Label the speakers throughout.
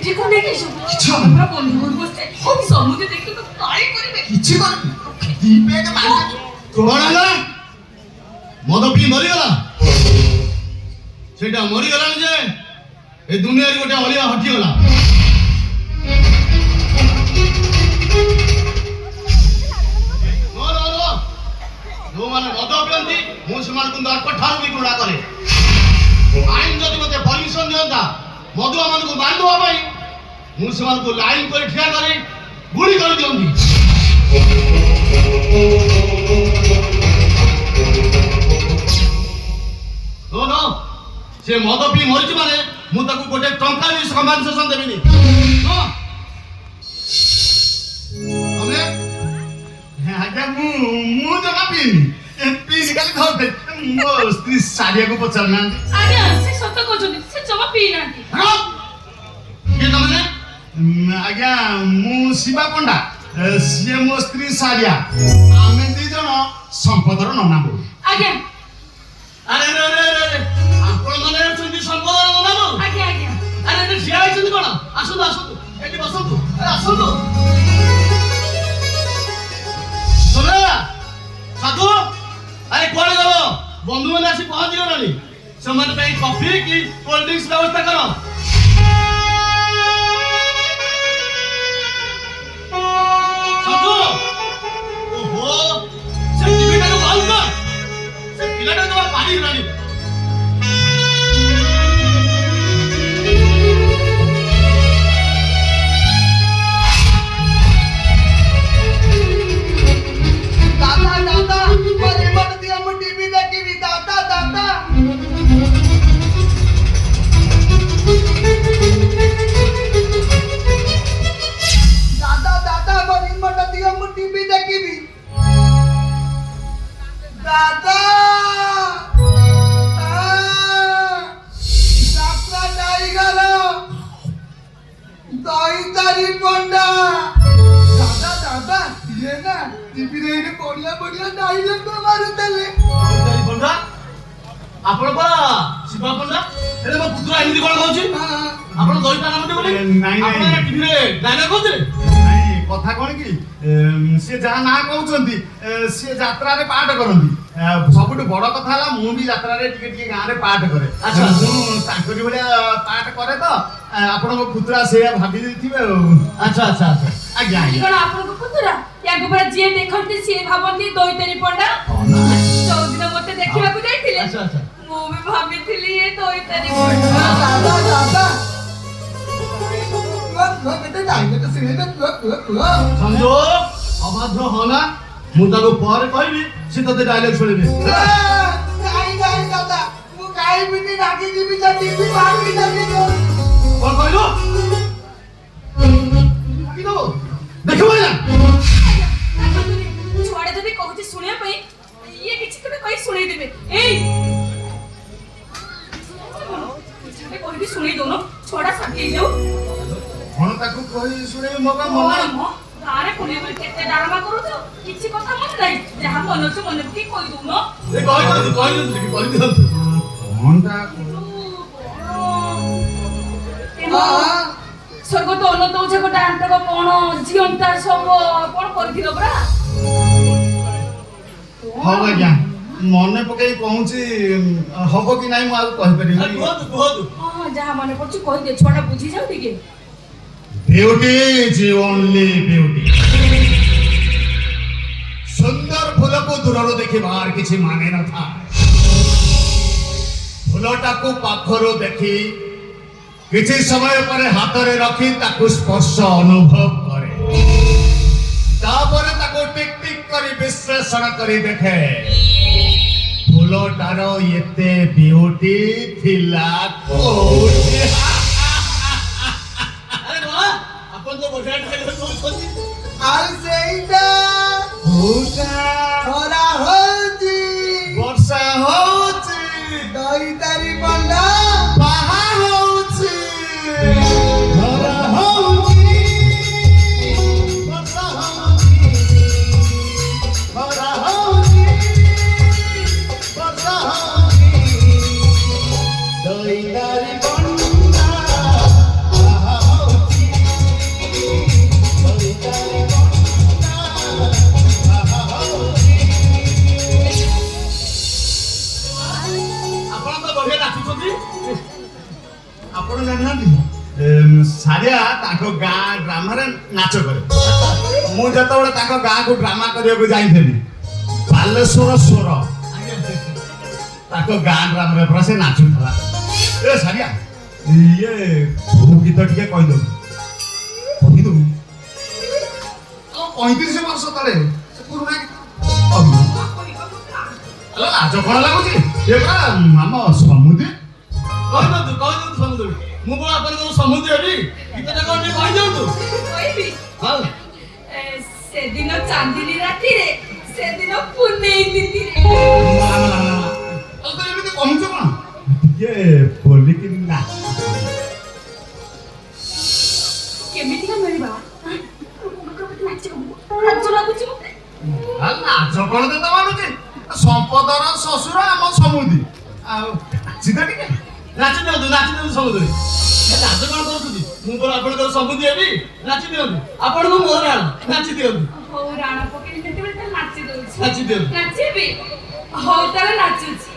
Speaker 1: এটি কোন দেখিছো
Speaker 2: কিছু
Speaker 1: আমরা বন্ধু বন্ধু বসে আমি সমুদ্রে দেখতে তো তাই করিবে
Speaker 2: କିଛି କରିବି ଦିପେକ ମାରିଦେବି କଣ ହେଲା ମଦ ପିଇ ମରିଗଲା ସେଇଟା ମରିଗଲାଣି ଯେ ଏ ଦୁନିଆରେ ଗୋଟେ ଅଳିଆ ହଟିଗଲା ଯୋଉମାନେ ମଦ ପିଅନ୍ତି ମୁଁ ସେମାନଙ୍କୁ ଦର୍ପ ଠାରୁ ବି ଘୃଣା କରେ ଆଇନ ଯଦି ମୋତେ ପରମିଶନ ଦିଅନ୍ତା ମଦୁଆ ମାନଙ୍କୁ ବାନ୍ଧିବା ପାଇଁ ମୁଁ ସେମାନଙ୍କୁ ଲାଇନ କରି ଠିଆ କରି ଗୁଳି କରିଦିଅନ୍ତି ସେ ମଦ ପିଇ ମରିଛି ମାନେ ମୁଁ ତାକୁ ଗୋଟେ ଟଙ୍କା ବି କମ୍ପେନସେସନ ଦେବିନି ତମେ ଆଜ୍ଞା ମୁଁ ଜମା ପିଇନି ପିଇନି ଖାଲି ଧରିଦେ ମୋ ସ୍ତ୍ରୀ ସାରିଆକୁ ପଚାରୁନାହାନ୍ତି
Speaker 1: ଆଜ୍ଞା ସେ ସତ କହୁଛନ୍ତି ସେ ଜମା ପିଇ ନାହାନ୍ତି
Speaker 2: କିଏ ତମେ ଆଜ୍ଞା ମୁଁ ଶିବା ପଣ୍ଡା ସିଏ ମୋ ସ୍ତ୍ରୀ ସାରିଆ ଆମେ ଦି ଜଣ ସମ୍ପଦର ନନା ବୋଉ
Speaker 1: ଆଜ୍ଞା
Speaker 2: ଆରେ ରେ ରେ ରେ ଆପଣ ମାନେ ଅଛନ୍ତି ସମ୍ପଦର ନନା ବୋଉ
Speaker 1: ଆଜ୍ଞା ଆଜ୍ଞା
Speaker 2: ଆରେ ଏଠି ଠିଆ ହେଇଛନ୍ତି କଣ ଆସନ୍ତୁ ଆସନ୍ତୁ ଏଠି ବସନ୍ତୁ ଆରେ ଆସନ୍ତୁ ଶୁଣ ସାଧୁ ଆରେ କୁଆଡ଼େ ଗଲ ବନ୍ଧୁମାନେ ଆସି ପହଞ୍ଚିଗଲେଣି ସେମାନେ ପାଇଁ କଫି କି କୋଲ୍ଡ ଡ୍ରିଙ୍କସ୍ ବ୍ୟବସ୍ଥା କର ଓହୋ ସେ ଟିଭିଟାକୁ ବନ୍ଦ କର ସେ ପିଲାଟା ଜମା ପାଣି ହେଲାଣି
Speaker 3: दादा दादा मरे मत दिया मु टीवी देखी दादा दादा दादा दादा मरे मत दिया मु टीवी देखी दादा যাত্রা যাই গেল দইতারি পন্ডা দাদা দাদা ইয়ে না টিভিরে এনে বড়িয়া বড়িয়া ডাইলগ তো মারুতলে
Speaker 2: ପଣ୍ଡା ଆପଣ ପରା ଶିବା ପଣ୍ଡା ହେଲେ ମୋ ପୁତ୍ର ଏମିତି କଣ କହୁଛି ଆପଣ ଦଇତା ନାମଟି ବୋଲି ଆପଣ ଟିଭିରେ ଡାଇଲଗ କହୁଥିଲେ ନାଇଁ କଥା କଣ କି ସେ ଯାହା ନାଁ କହୁଛନ୍ତି ସେ ଯାତ୍ରାରେ ପାଠ କରନ୍ତି ସବୁଠୁ ବଡ କଥା ହେଲା ମୁଁ ବି ଯାତ୍ରାରେ ଟିକେ ଟିକେ ଗାଁରେ ପାଠ କରେ ମୁଁ ତାଙ୍କରି ଭଳିଆ ପାଠ କରେ ତ ଆପଣଙ୍କ ପୁତ୍ରା ସେଇଆ ଭାବି ଦେଇଥିବେ ଆଉ ଆଚ୍ଛା ଆଚ୍ଛା ଆଚ୍ଛା ଆଜ୍ଞା ଆଜ୍ଞା
Speaker 1: କଣ ଆପଣଙ୍କ ପୁତୁରା ୟାଙ୍କୁ ପରା ଯିଏ ଦେଖନ୍ତି ସିଏ ଭାବନ୍ତି ଦଇତାରି ପଣ୍ଡା ଯୋଉଦିନ ମତେ ଦେଖିବାକୁ ଯାଇଥିଲେ
Speaker 2: ଆଚ୍ଛା ଆଚ୍ଛା
Speaker 1: ମୁଁ ବି ଭାବିଥିଲି ଏ ଦଇତାରି ପଣ୍ଡା
Speaker 3: দাদা দাদা কেটে ডাইলগ শুনে তো
Speaker 2: ସଂଜୋଗ ଅବାଧ୍ୟ ହନା ମୁଁ ତାକୁ ପରେ କହିବି ସେ ତତେ ଡାଇଲଗ ଶୁଣିବେ
Speaker 3: ନାଇଁ ନାଇଁ ଦାଦା ମୁଁ ଖାଇବିନି ରାଗି ଯିବି ତ ଟିଭି ମାରିବି ତାକୁ
Speaker 2: କଣ କହିଲୁ ଦେଖିବ ନା
Speaker 1: ଛୁଆଟା ଯଦି କହୁଛି ଶୁଣିବା ପାଇଁ ଇଏ କିଛି କେବେ କହି ଶୁଣେଇ ଦେବେ ଏଇ କହିବି ଶୁଣେଇ ଦଉନ ଛୁଆଟା ସାଥି ହେଇଯାଉ
Speaker 2: କଣ ତାକୁ କହି ଶୁଣେଇବି ମୋ କାମ
Speaker 1: ଗାଁରେ ପୁଣି ପୁଣି କେତେ ଡାରମା କରୁଛ କିଛି କଥା ମନେ ନାହିଁ ଯାହା ମନେ ଅଛି ମନେ ପକେଇ କହି ଦଉନ
Speaker 2: କହିଦିଅନ୍ତୁ କଣଟା
Speaker 1: ସ୍ୱର୍ଗତ ଅନନ୍ତ ଓଝା ଗୋଟେ ଆଣ୍ଟକ କଣ ଝିଅନ୍ତା ସବୁ କଣ କରିଥିଲ ପରା
Speaker 2: ହଉ ଆଜ୍ଞା ମନେ ପକେଇ କହୁଛି ହବ କି ନାଇଁ ମୁଁ ଆଉ କହିପାରିବିନି
Speaker 1: ହଁ ଯାହା ମନେ ପଡୁଛି କହିଦିଅ ଛୁଆଟା ବୁଝିଯାଉ ଟିକେ
Speaker 2: ब्यूटी इज ओनली ब्यूटी सुंदर फूल को दूर देखिबार किसी माने न था फूलटा को पाखरो देखी किसी समय पर हाथ रे रखी ताकू स्पर्श अनुभव करे तापर ताकू टिक टिक करी विश्लेषण करी देखे फूलटार एते ब्यूटी थिला कोठी
Speaker 3: আর সেইটা খরা হচ্ছে
Speaker 2: ବର୍ଷା ହଉଛି
Speaker 3: দইতারি পন্ডা
Speaker 2: ବାହା ହଉଛି ଖରା ହଉଛି ବର୍ଷା ହଉଛି ଖରା ହଉଛି ବର୍ଷା ହଉଛି ଦଇତାରି ପଣ୍ଡା
Speaker 3: ଆପଣ ଜାଣିନାହାନ୍ତି ସାରିଆ ତାଙ୍କ ଗାଁ ଡ୍ରାମାରେ ନାଚ କରେ ମୁଁ ଯେତେବେଳେ ତାଙ୍କ ଗାଁକୁ ଡ୍ରାମା କରିବାକୁ ଯାଇଥିଲି ବାଲେଶ୍ୱର ସ୍ୱର ତାଙ୍କ ଗାଁ ଡ୍ରାମାରେ ପୁରା ସେ ନାଚୁଥିଲା ଏ ସାରିଆ ଇଏ କୋଉ ଗୀତ ଟିକେ କହିଦବୁ କହିଦବୁ 35 ବର୍ଷ ତଳେ ସେ ପୁରୁଣା ଗୀତ ଲାଜ କଣ ଲାଗୁଛି ଏ ପୁରା ଆମ ସମୁଦ୍ର
Speaker 2: କହିଦିଅନ୍ତୁ ସମୁଦ୍ର ମୁଁ କଣ ଆପଣଙ୍କର ସମୁଦ୍ର ହେବି ଗୀତଟା କଣ ଟିକେ କହିଦିଅନ୍ତୁ
Speaker 1: କହିବି
Speaker 2: ହଁ
Speaker 1: ସେଦିନ ଚାନ୍ଦିନୀ ରାତିରେ ସେଦିନ ପୁନେଇ ତିଥିରେ
Speaker 3: ତ ଏମିତି କହୁଛ କଣ ଟିକେ ବୋଲିକି ନା
Speaker 1: କେମିତିକା ମିଳିବା ଲାଜ ଲାଗୁଛି ମତେ
Speaker 3: ନାଚ କଣ ତ ମାନୁଛି ସମ୍ପଦର ଶ୍ୱଶୁର ଆମ ସମୁଦ୍ର ଆଉ ନାଚିତ ଟିକେ
Speaker 2: ନାଚି ଦିଅନ୍ତୁ ସମୁଦ୍ର ନାଚ କଣ କରୁଛନ୍ତି ମୁଁ କଣ ଆପଣଙ୍କର ସମୁଦ୍ର ହେବି ନାଚି ଦିଅନ୍ତୁ ଆପଣଙ୍କୁ ମୋ ରାଣ ନାଚି ଦିଅନ୍ତୁ
Speaker 1: ହଉ ରାଣ ପକେଇ ଯେତେବେଳେ ତାହେଲେ ନାଚି ଦଉଛି
Speaker 2: ନାଚି ଦିଅନ୍ତୁ
Speaker 1: ନାଚିବି ହଉ ତାହେଲେ ନାଚୁଛି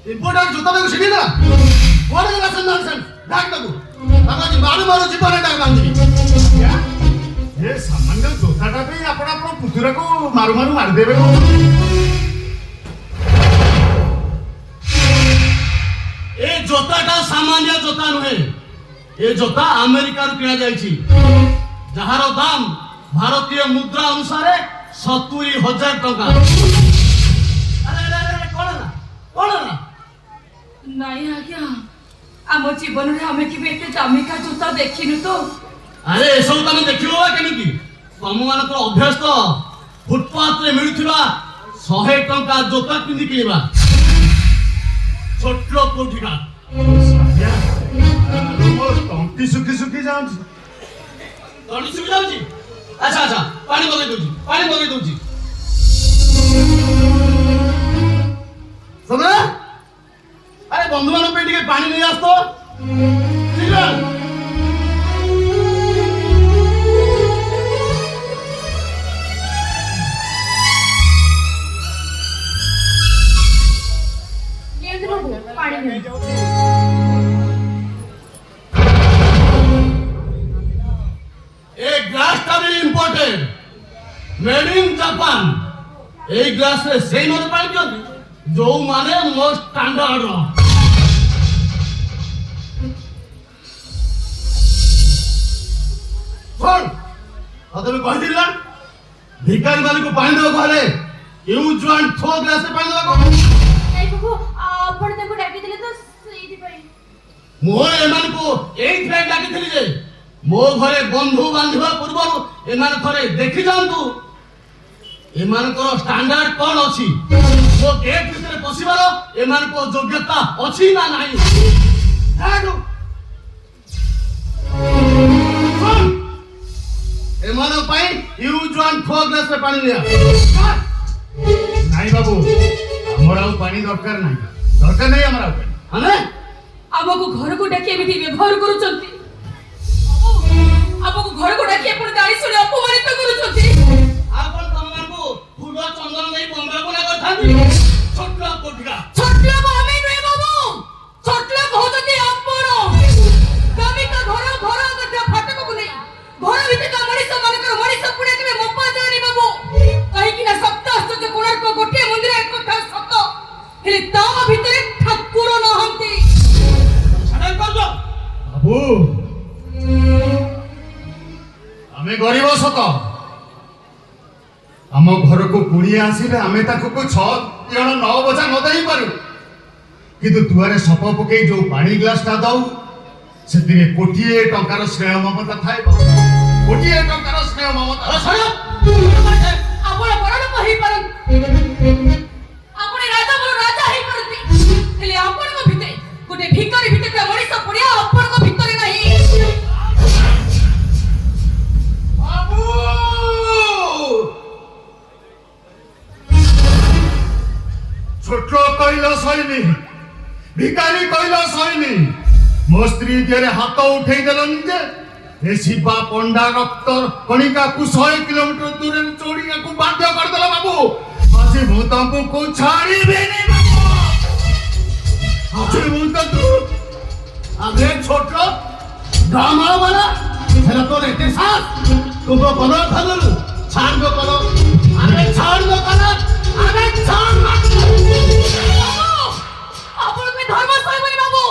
Speaker 3: ଇମ୍ପୋର୍ଟାଣ୍ଟ ଜୋତାଟାକୁ ଶିଖିଲା କୁଆଡ଼େ ଗଲା ସେ ନନ୍ସେନ୍ସ ଡାକ ତାକୁ ତାକୁ ମାରୁ ଜୀବନ ଡାକ ବାନ୍ଧିବି ଏ ସାମାନ୍ୟ ଜୋତାଟା ପାଇଁ ଆପଣ ଆପଣ ପୁତୁରାକୁ ମାରୁ ମାରିଦେବେ
Speaker 2: ଏ ଜୋତାଟା ସାମାନ୍ୟ ଜୋତା ନୁହେଁ ଏ ଜୋତା ଆମେରିକାରୁ କିଣାଯାଇଛି ଯାହାର ଦାମ ଭାରତୀୟ ମୁଦ୍ରା ଅନୁସାରେ 70,000 ଟଙ୍କା କଣ ନା
Speaker 1: ନାଇଁ ଆଜ୍ଞା ଆମ ଜୀବନରେ ଆମେ କେବେ ଏତେ ଦାମିକା ଜୋତା ଦେଖିନୁ ତ
Speaker 2: ଆରେ ଏସବୁ ତମେ ଦେଖିବ ବା କେମିତି ତମମାନଙ୍କର ଅଭ୍ୟାସ ତ ଫୁଟପାଥରେ ମିଳୁଥିବା 100 ଟଙ୍କା ଜୋତା ପିନ୍ଧି କିଣିବା ଛୋଟ କୋଠିକା
Speaker 3: ମୋ ତଣ୍ଟି ଶୁଖି ଯାଉଛି
Speaker 2: ତଣ୍ଟି ଶୁଖି ଯାଉଛି ଆଚ୍ଛା ପାଣି ମଗେଇ ଦଉଛି
Speaker 3: ଶୁଣ
Speaker 2: ଆରେ ବନ୍ଧୁମାନଙ୍କ ପାଇଁ ଟିକେ ପାଣି ନେଇ ଆସ ତ ଶୀଘ୍ର
Speaker 1: ପାଣି
Speaker 2: ए ग्लास टा भी imported made in Japan a glass रे सेई माने पानी दियंती जो माने मोस्ट स्टैंडर्ड रो कौन तमे कहि दिला भिखारी माने को पानी देबो कहले यूज वन थो ग्लास से पानी देबो
Speaker 1: ନାଇଁ ବାବୁ ଆପଣ ତାଙ୍କୁ ଡାକିଥିଲେ ତ ସେଇଥିପାଇଁ
Speaker 2: ମୁଁ ଏମାନଙ୍କୁ ଏଇଥିପାଇଁ ଡାକିଥିଲି ଯେ ମୋ ଘରେ ବନ୍ଧୁ ବାନ୍ଧିବା ପୂର୍ବରୁ ଏମାନେ ଥରେ ଦେଖି ଯାଆନ୍ତୁ ଏମାନଙ୍କର ଷ୍ଟାଣ୍ଡାର୍ଡ କ'ଣ ଅଛି ମୋ ଗେଟ୍ ଭିତରେ ପଶିବାର ଏମାନଙ୍କ ଯୋଗ୍ୟତା ଅଛି ନା ନାହିଁ ଏମାନଙ୍କ ପାଇଁ ୟୁଜ୍ ୱାନ୍ 4 ଗ୍ଲାସରେ ପାଣି ନିଅ
Speaker 3: ନାଇଁ ବାବୁ ଆମର ଆଉ ପାଣି ଦରକାର ନାହିଁ ଆମର ଆଉ ପାଣି
Speaker 2: ମାନେ
Speaker 1: ଆମକୁ ଘରକୁ ଡାକି ଏମିତି ବ୍ୟବହାର କରୁଛନ୍ତି ଆମକୁ ଘରକୁ ଡାକି ଆପଣ ଗାଳି ଶୁଣି ଅପମାନିତ କରୁଛନ୍ତି
Speaker 2: ଆପଣ ତମମାନଙ୍କୁ ଫୁଲ ଚନ୍ଦନ ଦେଇ ବନ୍ଦାପନା କରିଥାନ୍ତି ଛୋଟ କୋଠିକା
Speaker 1: ଛୋଟ ଲୋକ ଆମେ ନୁହେଁ ବାବୁ ଛୋଟ ଲୋକ ହଉଛନ୍ତି ଆପଣ ଦାମିକା ଘର ମଧ୍ୟ ଫାଟକକୁ ନେଇ ଘର ଭିତରେ ମଣିଷ ମାନଙ୍କର ମଣିଷ ପୁଣି କେବେ ମପା ଯାଏନି ବାବୁ କାହିଁକି ନା ସପ୍ତ ଆଶ୍ଚର୍ଯ୍ୟ କୋଣାର୍କ ଗୋଟିଏ ମନ୍ଦିର ଏକ କଥା ସତ ହେଲେ ତା ଭିତରେ ଠାକୁର ନାହାନ୍ତି
Speaker 3: ବାବୁ ଆମେ ଗରିବ ସତ ଆମ ଘରକୁ କୁଣିଆ ଆସିଲେ ଆମେ ତାକୁ 6 ଜଣ 9 ବୋଝା ନ ଦେଇପାରୁ କିନ୍ତୁ ଦୁଆରେ ସପ ପକେଇ ଯୋଉ ପାଣି ଗ୍ଲାସଟା ଦଉ ସେଥିରେ କୋଟିଏ ଟଙ୍କାର ସ୍ନେହ ମମତା ଥାଏ କୋଟିଏ ଟଙ୍କାର ସ୍ନେହ ମମତା
Speaker 1: ଆପଣ ବଡ଼ ଲୋକ ହେଇପାରନ୍ତି
Speaker 3: ছোট কইল সইনি ভিকারি কইল সইনি ମୋ ସ୍ତ୍ରୀ ଦିହରେ ହାତ ଉଠେଇ ଦେଲନି ଯେ ଏ ଶିବା ପଣ୍ଡା ରକ୍ତ କଣିକାକୁ 100 କିଲୋମିଟର ଦୂରରେ ଚୋଡ଼ିବାକୁ ବାଧ୍ୟ କରିଦେଲ ବାବୁ ଆଜି ମୁଁ ତମକୁ ଛାଡ଼ିବିନି ବାବୁ ଆଜି ମୁଁ ତମକୁ
Speaker 2: আগে ছোট ড্রামা বানা সেটা তোর এতে সাথ তুমি কোনো খাদল ছাড় দো করো আগে ছাড় দো করো আগে ছাড় না
Speaker 1: আপনাকে ধর্ম সইবনি বাবু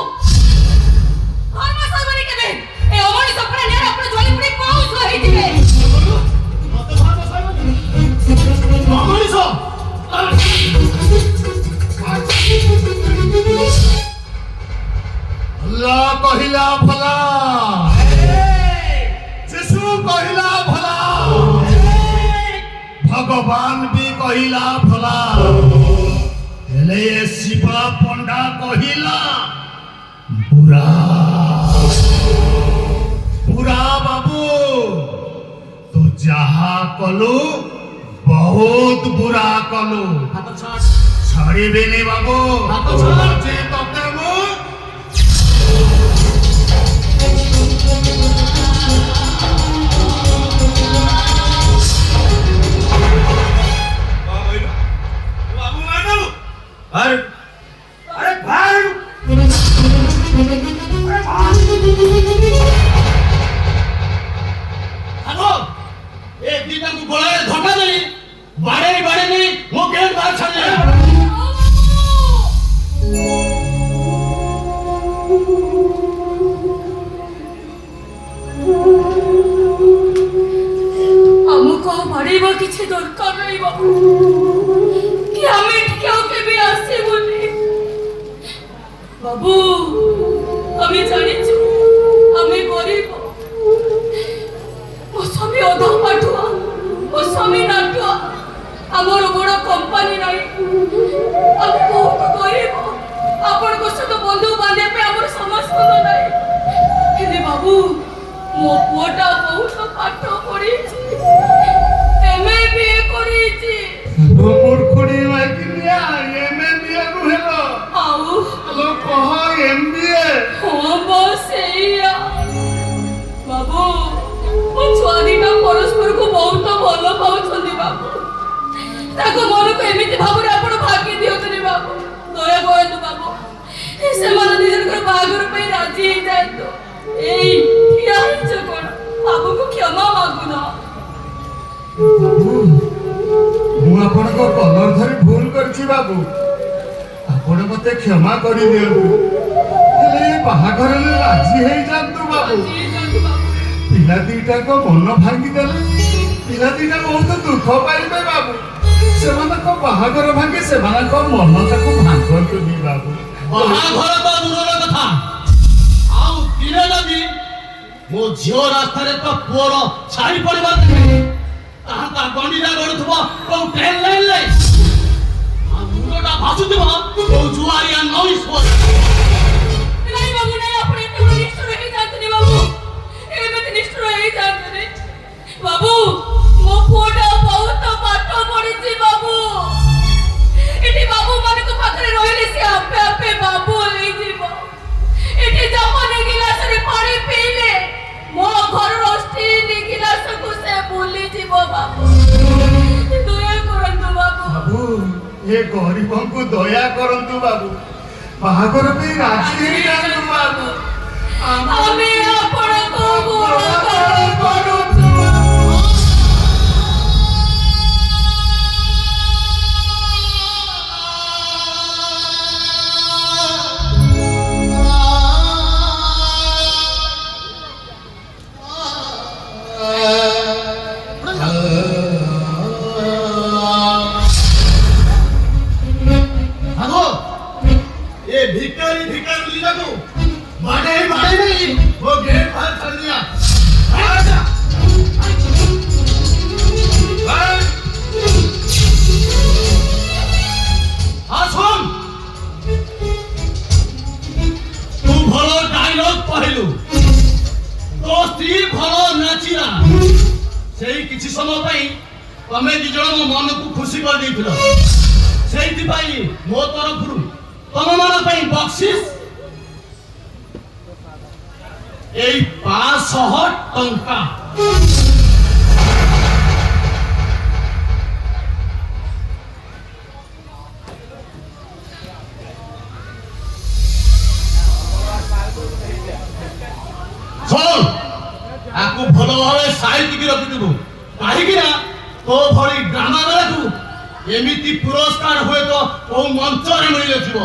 Speaker 1: ধর্ম সইবনি কেবে এই অমনি সপনা নিয়ে আপনার জলি পুরি পাউস হই দিবে
Speaker 2: মত ভাব সাইবনি মামনিস
Speaker 3: আল্লাহ কহিলা ভলা যিশু কহিলা ভলা ভগবান বি কহিলা ভলা হেলে এ শিবা পণ্ডা কহিলা বুড়া বুড়া বাবু তু যাহা কলু বহুত বুড়া কলু
Speaker 2: হাত ছাড়
Speaker 3: ছাড়িবিনি বাবু
Speaker 2: হাত ছাড়।
Speaker 3: আଜି ততে মু
Speaker 2: अरे अरे भाई আগো এই দিটাকে গলায় ধকা দেই বাড়ে নেই ও গেট বার ছাড়ে
Speaker 1: আমুক বাড়িবা কিছু দরকার নাই বাবু কি আমি কেউ কেবে আসিবনি বাবু আমি জানিছু আমি গরিব ମୋ ସ୍ୱାମୀ ଅଧା ପାଠୁଆ ମୋ ସ୍ୱାମୀ ନାଟୁଆ ଆମର ବଡ଼ କମ୍ପାନୀ ନାହିଁ ଆମେ ବହୁତ ଗରିବ ଆପଣଙ୍କ ସହିତ ବନ୍ଧୁ ବାନ୍ଧିବା ପାଇଁ ଆମର ସମସ୍ତଙ୍କ ନାହିଁ ହେଲେ ବାବୁ ମୋ ପୁଅଟା ବହୁତ ପାଠ ପଢିଛି ଏମଏ ବିଏ କରିଛି
Speaker 3: মূর্খুড়ি মাইকিনিয়া এমএবিএ নুহেল
Speaker 1: ଆଉ
Speaker 3: আলো কহ এমবিএ
Speaker 1: ହଁ ବସ୍ ସେଇଆ ବାବୁ ମୋ ଛୁଆ ଦିଟା ପରସ୍ପରକୁ ବହୁତ ଭଲ ପାଉଛନ୍ତି ବାବୁ ତାଙ୍କ ମନକୁ ଏମିତି ଭାବରେ ଆପଣ ଭାଙ୍ଗି ଦିଅନ୍ତୁନି ବାବୁ ଦୟା କରନ୍ତୁ ବାବୁ ସେମାନେ ଦି ଜଣଙ୍କର ବାହାଘର ପାଇଁ ରାଜି ହେଇଯାଆନ୍ତୁ ଏଇ ଠିଆ ହେଇଛ କଣ ବାବୁଙ୍କୁ କ୍ଷମା ମାଗୁନ
Speaker 3: ମୁଁ ଆପଣଙ୍କ କଲର ଧରି ଭୁଲ କରିଛି ବାବୁ ଆପଣ ମତେ କ୍ଷମା କରିଦିଅନ୍ତୁ ହେଲେ ଏ ବାହାଘରରେ ରାଜି ହେଇଯାଆନ୍ତୁ ବାବୁ
Speaker 1: ରାଜି ହେଇଯାଆନ୍ତୁ ବାବୁ
Speaker 3: ପିଲା ଦିଟାଙ୍କ ମନ ଭାଙ୍ଗିଦେଲେ ପିଲା ଦିଟା ବହୁତ ଦୁଃଖ ପାଇବେ ବାବୁ ସେମାନଙ୍କ ବାହାଘର ଭାଙ୍ଗି ସେମାନଙ୍କ ମନଟାକୁ ଭାଙ୍ଗନ୍ତୁନି ବାବୁ
Speaker 2: ବାହାଘର ତ ଦୂରର କଥା ଆଉ ଦିନେ ଯଦି ମୋ ଝିଅ ରାସ୍ତାରେ ତ ପୁଅର ଛାଇ ପଡ଼ିବାର ଦେଖିବି ତାହା ତା ଗଣ୍ଡିଟା ଗଡ଼ୁଥିବ କୋଉ ଟ୍ରେନ୍ ଲାଇନ୍ରେ ଆଉ ମୁଣ୍ଡଟା ଭାସୁଥିବ କୋଉ ଜୁଆରିଆ ନଈ ସୁଅରେ
Speaker 1: ନାଇଁ ବାବୁ ନାଇଁ ଆପଣ ଏତେ ବଡ଼ ନିଷ୍ଠୁର ହେଇଯାଆନ୍ତୁନି ବାବୁ ଏମିତି ନିଷ୍ଠୁର ହେଇଯାଆନ୍ତୁନି ବାବୁ ମୋ ପୁଅଟା ବହୁତ ପାଠ ପଢିଛି ବାବୁ ଏଠି ବାବୁ ମାନଙ୍କ ପାଖରେ ରହିଲେ ସେ ଆପେ ଆପେ ବାବୁ ହେଇଯିବ ଏଠି ଜମନି ଗିଲାସରେ ପାଣି ପିଇଲେ ମୋ ଘରର ଷ୍ଟିଲ ଗିଲାସକୁ ସେ ଭୁଲିଯିବ ବାବୁ ଦୟା କରନ୍ତୁ ବାବୁ
Speaker 3: ବାବୁ ଏ ଗରିବଙ୍କୁ ଦୟା କରନ୍ତୁ ବାବୁ ବାହାଘର ପାଇଁ ରାଜି ହେଇଯାଆନ୍ତୁ ବାବୁ
Speaker 1: ଆମେ ଆପଣଙ୍କ ଗୁଣ କରୁଛୁ
Speaker 2: আগো এ ভিখারি লিজাকু বাড়ে নেই ও গেট বাহার ছাড় দিয়া আচ্ছা আসুন তু ভাল ডায়লগ কহিলু তো স্ত্রী ভাল নাচিলা সেই কিছু সময় পাই তুমি ଦି ଜଣ ମୋ ମନକୁ ଖୁସି କରିଦେଇଥିଲ ସେ ସେଇଥିପାଇଁ ମୋ ତରଫରୁ ତମମାନଙ୍କ ପାଇଁ ବକ୍ସିସ୍ ଏଇ 500 ଟଙ୍କା। ଶୁଣ, ଆକୁ ଭଲ ଭାବେ ସାଇତିକି ରଖିଥିବୁ, କାହିଁକି ନା ତୋ ଭଳି ଡ୍ରାମା ବେଳକୁ ଏମିତି ପୁରସ୍କାର ହୁଏତ କୋଉ ମଞ୍ଚରେ ମିଳିନଥିବ।